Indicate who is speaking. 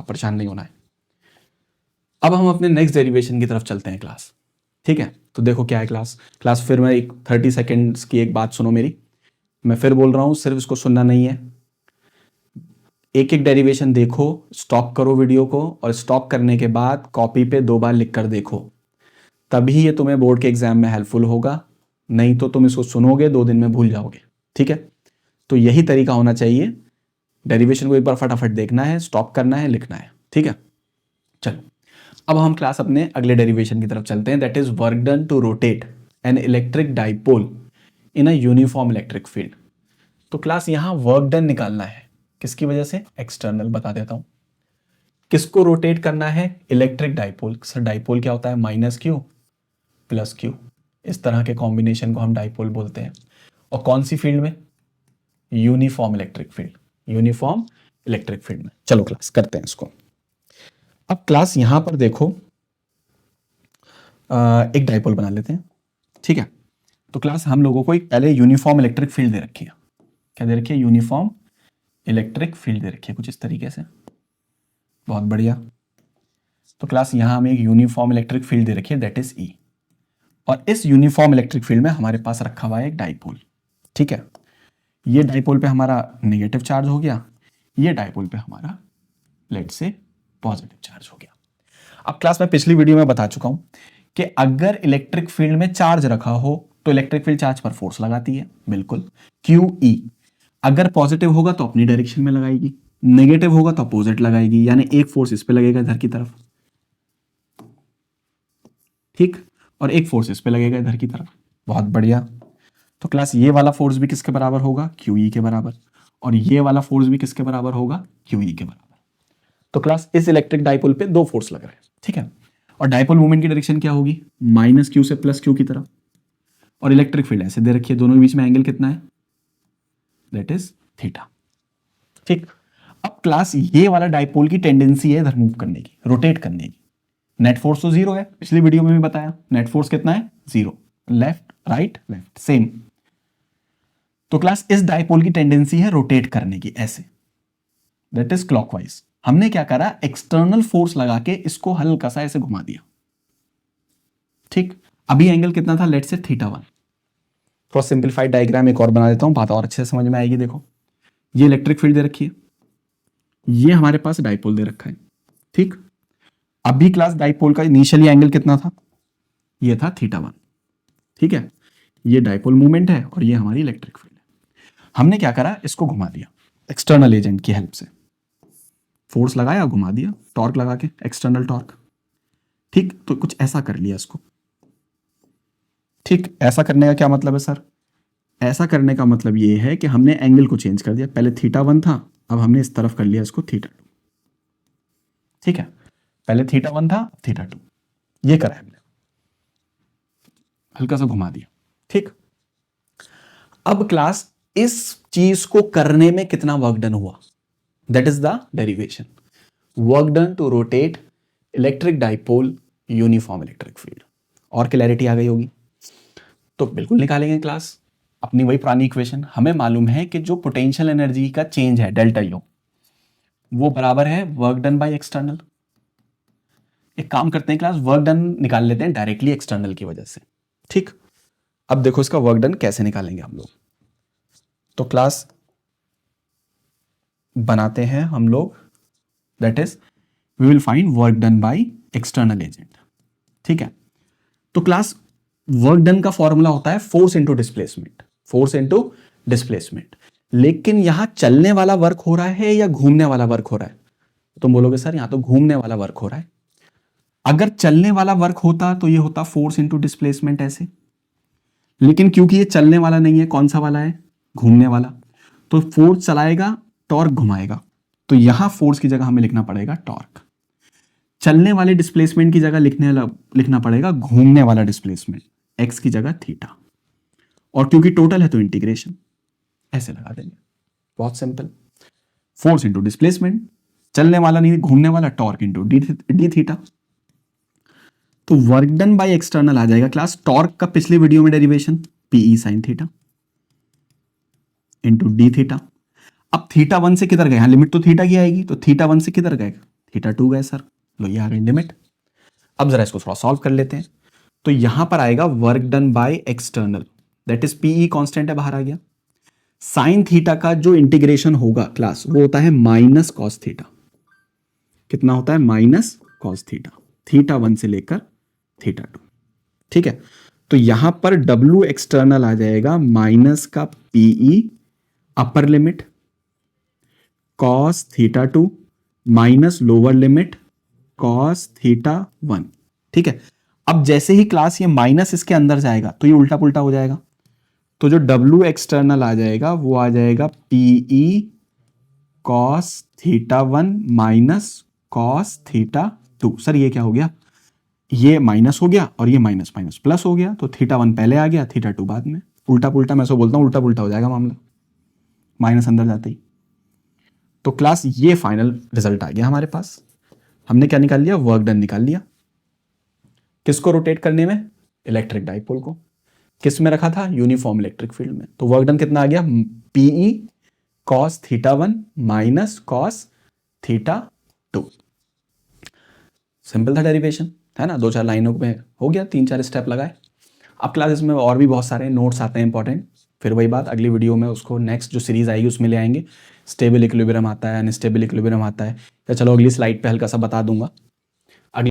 Speaker 1: परेशान नहीं होना है। अब हम अपने नेक्स्ट डेरिवेशन की तरफ चलते हैं क्लास। ठीक है, तो देखो क्या है क्लास फिर मैं एक 30 सेकेंड्स की एक बात सुनो मेरी, मैं फिर बोल रहा हूँ, सिर्फ इसको सुनना नहीं है। एक एक डेरिवेशन देखो, स्टॉप करो वीडियो को, और स्टॉप करने के बाद कॉपी पे 2 बार लिख कर देखो, तभी ये तुम्हें बोर्ड के एग्जाम में हेल्पफुल होगा। नहीं तो तुम इसको सुनोगे 2 दिन में भूल जाओगे। ठीक है, तो यही तरीका होना चाहिए। डेरिवेशन को एक बार फटाफट देखना है, स्टॉप करना है, लिखना है। ठीक है, चलो अब हम क्लास अपने अगले डेरिवेशन की तरफ चलते हैं, that is work done to rotate an electric dipole in a uniform electric field. तो क्लास यहां वर्क डन निकालना है, किसकी वजह से? एक्सटर्नल। बता देता हूं किसको रोटेट करना है, इलेक्ट्रिक डाइपोल। सर डाइपोल क्या होता है? माइनस क्यू प्लस क्यू, इस तरह के कॉम्बिनेशन को हम डाइपोल बोलते हैं। और कौन सी फील्ड में? Uniform electric field, uniform electric field में। चलो क्लास करते हैं इसको। अब क्लास यहां पर देखो, एक डाइपोल बना लेते हैं। ठीक है, तो क्लास हम लोगों को एक पहले यूनिफॉर्म इलेक्ट्रिक फील्ड दे रखी है। क्या दे रखी है? यूनिफॉर्म इलेक्ट्रिक फील्ड दे रखी है कुछ इस तरीके से। बहुत बढ़िया। तो क्लास यहां हमें एक यूनिफॉर्म इलेक्ट्रिक फील्ड दे रखी है, दैट इज ई। और इस यूनिफॉर्म इलेक्ट्रिक फील्ड में हमारे पास रखा हुआ है एक डाइपोल। ठीक है, ये डाइपोल पे हमारा नेगेटिव चार्ज हो गया, ये डाइपोल पे हमारा लेट से पॉजिटिव चार्ज हो गया। अब क्लास में पिछली वीडियो में बता चुका हूं कि अगर इलेक्ट्रिक फील्ड में चार्ज रखा हो तो इलेक्ट्रिक फील्ड चार्ज पर फोर्स लगाती है, बिल्कुल QE। अगर पॉजिटिव होगा तो अपनी डायरेक्शन में लगाएगी, नेगेटिव होगा तो अपोजिट लगाएगी, यानी एक फोर्स इस पे लगेगा इधर की तरफ, ठीक, और एक फोर्स इस पे लगेगा इधर की तरफ। बहुत बढ़िया। तो क्लास ये वाला फोर्स भी किसके बराबर होगा? QE के बराबर। और ये वाला फोर्स भी किसके बराबर होगा? QE के बराबर। तो क्लास इस इलेक्ट्रिक डाइपोल पे 2 फोर्स लग रहे हैं। ठीक है, और डाइपोल मूवमेंट की डायरेक्शन क्या होगी? माइनस क्यू से प्लस क्यू की तरफ। और इलेक्ट्रिक फील्ड ऐसे दे रखी है, दोनों के बीच में एंगल कितना है? That is theta. ठीक, अब क्लास ये वाला डाइपोल की टेंडेंसी है इधर मूव करने की, रोटेट करने की। नेट फोर्स तो 0 है, पिछली वीडियो में भी बताया। नेट फोर्स कितना है? 0। Left right left same. तो क्लास इस डाइपोल की टेंडेंसी है रोटेट करने की, ऐसे, दैट इज क्लॉकवाइज। हमने क्या करा? एक्सटर्नल फोर्स लगा के इसको हल्का सा ऐसे घुमा दिया। ठीक, अभी एंगल कितना था? लेट से θ1। थोड़ा सिंपलीफाइड डायग्राम एक और बना देता हूं, बात और अच्छे से समझ में आएगी। देखो, ये इलेक्ट्रिक फील्ड दे रखी है, ये हमारे पास डाइपोल दे रखा है। ठीक, अभी क्लास डाइपोल का इनिशियली एंगल कितना था? ये था θ1। ठीक है, ये डाइपोल मूवमेंट है और ये हमारी इलेक्ट्रिक फील्ड है। हमने क्या करा? इसको घुमा दिया एक्सटर्नल एजेंट की हेल्प से, फोर्स लगाया, घुमा दिया, टॉर्क लगा के, एक्सटर्नल टॉर्क। ठीक, तो कुछ ऐसा कर लिया इसको। ठीक, ऐसा करने का क्या मतलब है सर? ऐसा करने का मतलब ये है कि हमने एंगल को चेंज कर दिया। पहले θ1 था, अब हमने इस तरफ कर लिया इसको θ2। ठीक है, पहले θ1 था, θ2, ये करा हमने, हल्का सा घुमा दिया। ठीक, अब क्लास इस चीज को करने में कितना वर्क डन हुआ? That is the derivation, work done to rotate electric dipole uniform electric field. और क्लैरिटी आ गई होगी? तो बिल्कुल निकालेंगे क्लास अपनी वही पुरानी इक्वेशन। हमें मालूम है कि जो पोटेंशियल एनर्जी का चेंज है डेल्टा यू, वो बराबर है वर्क डन बाय एक्सटर्नल। एक काम करते हैं क्लास, वर्क डन निकाल लेते हैं डायरेक्टली एक्सटर्नल की वजह से। ठीक, अब देखो इसका वर्क डन कैसे निकालेंगे हम लोग। तो क्लास बनाते हैं हम लोग, that is we will find work done by external agent. ठीक है, तो क्लास वर्क डन का फॉर्मूला होता है force into displacement, force into displacement. लेकिन यहां चलने वाला वर्क हो रहा है या घूमने वाला वर्क हो रहा है? तुम बोलोगे सर यहां तो घूमने वाला वर्क हो रहा है। अगर चलने वाला वर्क होता तो ये होता फोर्स इंटू डिस्प्लेसमेंट ऐसे, लेकिन क्योंकि ये चलने वाला नहीं है, कौन सा वाला है? घूमने वाला। तो फोर्स चलाएगा, टॉर्क घुमाएगा, तो यहां फोर्स की जगह हमें लिखना पड़ेगा टॉर्क। चलने वाले डिस्प्लेसमेंट की जगह लिखना पड़ेगा घूमने वाला डिस्प्लेसमेंट, एक्स की जगह थीटा। और क्योंकि टोटल है तो इंटीग्रेशन ऐसे लगा देंगे। बहुत सिंपल, फोर्स इंटू डिस्प्लेसमेंट, चलने वाला नहीं घूमने वाला, टॉर्क इंटू डी थीटा। तो वर्क डन बाय एक्सटर्नल आ जाएगा क्लास टॉर्क का पिछली वीडियो में derivation PE sine theta into d theta. अब θ1 से किधर गए? यहां लिमिट तो थीटा की आएगी, तो θ1 से किधर गए? थीटा 2 गए सर, लो ये आ गई लिमिट। अब जरा इसको थोड़ा सॉल्व कर लेते हैं। तो यहां पर आएगा work done by external, that is PE constant है, बाहर आ गया। साइन थीटा का जो इंटीग्रेशन होगा क्लास, वो होता है माइनस कॉस थीटा। कितना होता है? माइनस कॉस थीटा, थीटा 1 से लेकर थीटा 2। ठीक है, तो यहां पर W एक्सटर्नल आ जाएगा माइनस का PE upper limit cos theta 2 minus lower limit cos theta 1। ठीक है, अब जैसे ही क्लास ये माइनस इसके अंदर जाएगा तो ये उल्टा पुल्टा हो जाएगा। तो जो W एक्सटर्नल आ जाएगा वो आ जाएगा PE cos theta 1 minus cos theta 2। Sir ये क्या हो गया? ये माइनस हो गया और ये माइनस माइनस प्लस हो गया, तो थीटा 1 पहले आ गया, थीटा 2 बाद में। उल्टा पुल्टा, मैं सो बोलता हूं उल्टा पुल्टा हो जाएगा मामला, माइनस अंदर जाते ही। तो क्लास ये फाइनल रिजल्ट आ गया हमारे पास। हमने क्या निकाल लिया? वर्क डन निकाल लिया। किसको रोटेट करने में? इलेक्ट्रिक डाइपोल को। किस में रखा था? यूनिफॉर्म इलेक्ट्रिक फील्ड में। तो वर्क डन कितना आ गया? PE cos theta 1 minus cos theta 2। Simple था डेरिवेशन, है ना? 2-4 लाइनों में हो गया, 3-4 स्टेप लगाए। अब क्लासेस में और भी बहुत सारे नोट्स आते हैं इंपॉर्टेंट, फिर वही बात अगली वीडियो में उसको नेक्स्ट जो सीरीज आएगी उसमें ले आएंगे। स्टेबल इक्विलिब्रियम आता है, अनस्टेबल इक्विलिब्रियम आता है, या चलो अगली स्लाइड पे हल्का सा बता दूंगा।